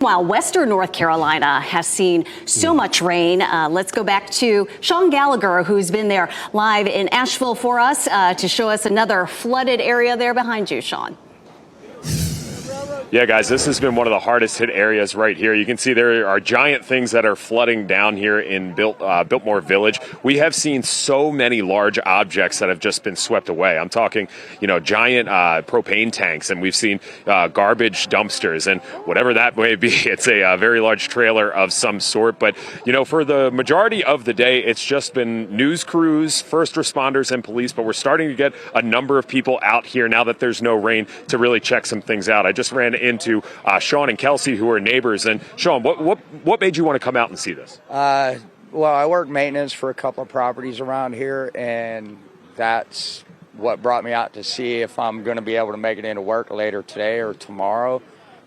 While Western North Carolina has seen so much rain, let's go back to Sean Gallagher, who's been there live in Asheville for us to show us another flooded area there behind you, Sean. Yeah, guys, this has been one of the hardest hit areas right here. You can see there are giant things that are flooding down here in Biltmore Village. We have seen so many large objects that have just been swept away. I'm talking, giant propane tanks, and we've seen garbage dumpsters, and whatever that may be, it's a very large trailer of some sort. But, for the majority of the day, it's just been news crews, first responders, and police. But we're starting to get a number of people out here now that there's no rain to really check some things out. I just ran into Sean and Kelsey, who are neighbors. And Sean, what made you want to come out and see this? Well, I work maintenance for a couple of properties around here, and that's what brought me out to see if I'm going to be able to make it into work later today or tomorrow,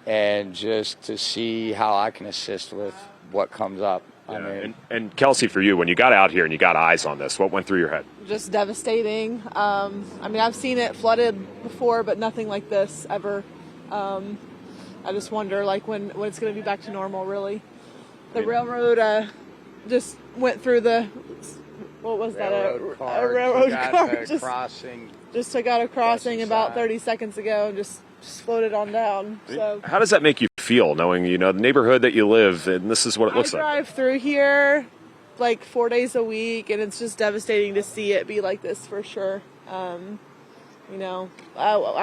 and just to see how I can assist with what comes up. Yeah, and Kelsey, for you, when you got out here and you got eyes on this, what went through your head? Just devastating. I've seen it flooded before, but nothing like this ever. I just wonder, when it's going to be back to normal, really. The railroad just went through the, what was that? A railroad car. Just took out a crossing about 30 seconds ago and just floated on down. So how does that make you feel, knowing, the neighborhood that you live, and this is what it looks like? I drive through here 4 days a week, and it's just devastating to see it be like this for sure. I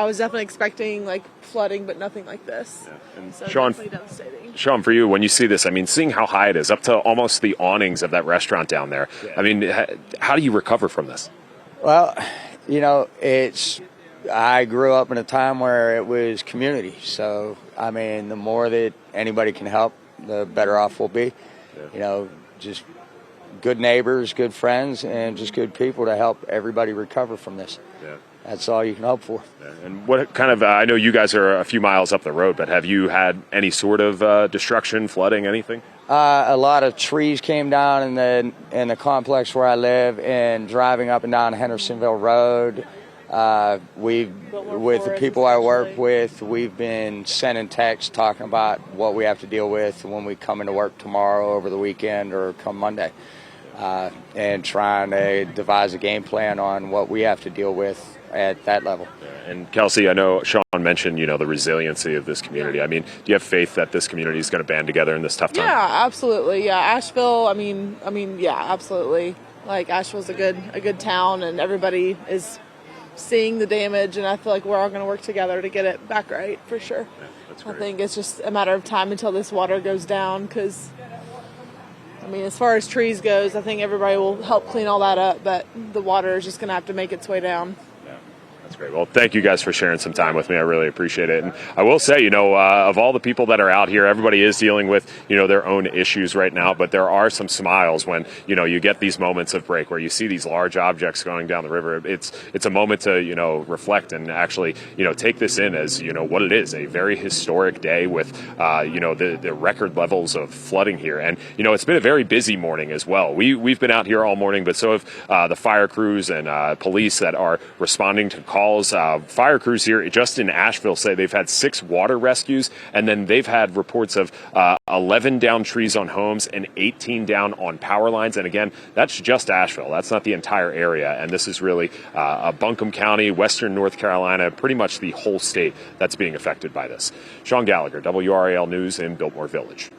was definitely expecting flooding, but nothing like this. Yeah. And so Sean, definitely devastating. Sean, for you, when you see this, seeing how high it is, up to almost the awnings of that restaurant down there. Yeah. How do you recover from this? Well, I grew up in a time where it was community. So, the more that anybody can help, the better off we'll be. Yeah. Just good neighbors, good friends, and just good people to help everybody recover from this. Yeah. That's all you can hope for. Yeah. And what kind of, I know you guys are a few miles up the road, but have you had any sort of destruction, flooding, anything? A lot of trees came down in the complex where I live, and driving up and down Hendersonville Road. With the people I work with, we've been sending texts talking about what we have to deal with when we come into work tomorrow, over the weekend, or come Monday, and trying to devise a game plan on what we have to deal with at that level. And Kelsey, I know Sean mentioned, the resiliency of this community. Do you have faith that this community is going to band together in this tough time? Yeah, absolutely. Yeah, Asheville. Yeah, absolutely. Asheville's a good town, and everybody is seeing the damage, and I feel like we're all going to work together to get it back right, for sure. Yeah, that's great. I think it's just a matter of time until this water goes down, because as far as trees goes, I think everybody will help clean all that up, but the water is just going to have to make its way down. That's great. Well, thank you guys for sharing some time with me. I really appreciate it. And I will say, of all the people that are out here, everybody is dealing with, their own issues right now. But there are some smiles when, you get these moments of break where you see these large objects going down the river. It's a moment to, reflect and actually, take this in as, what it is, a very historic day with, the record levels of flooding here. And, it's been a very busy morning as well. We've been out here all morning, but so have the fire crews and police that are responding to calls. Fire crews here just in Asheville say they've had 6 water rescues, and then they've had reports of 11 downed trees on homes and 18 down on power lines. And again, that's just Asheville. That's not the entire area. And this is really Buncombe County, Western North Carolina, pretty much the whole state that's being affected by this. Sean Gallagher, WRAL News in Biltmore Village.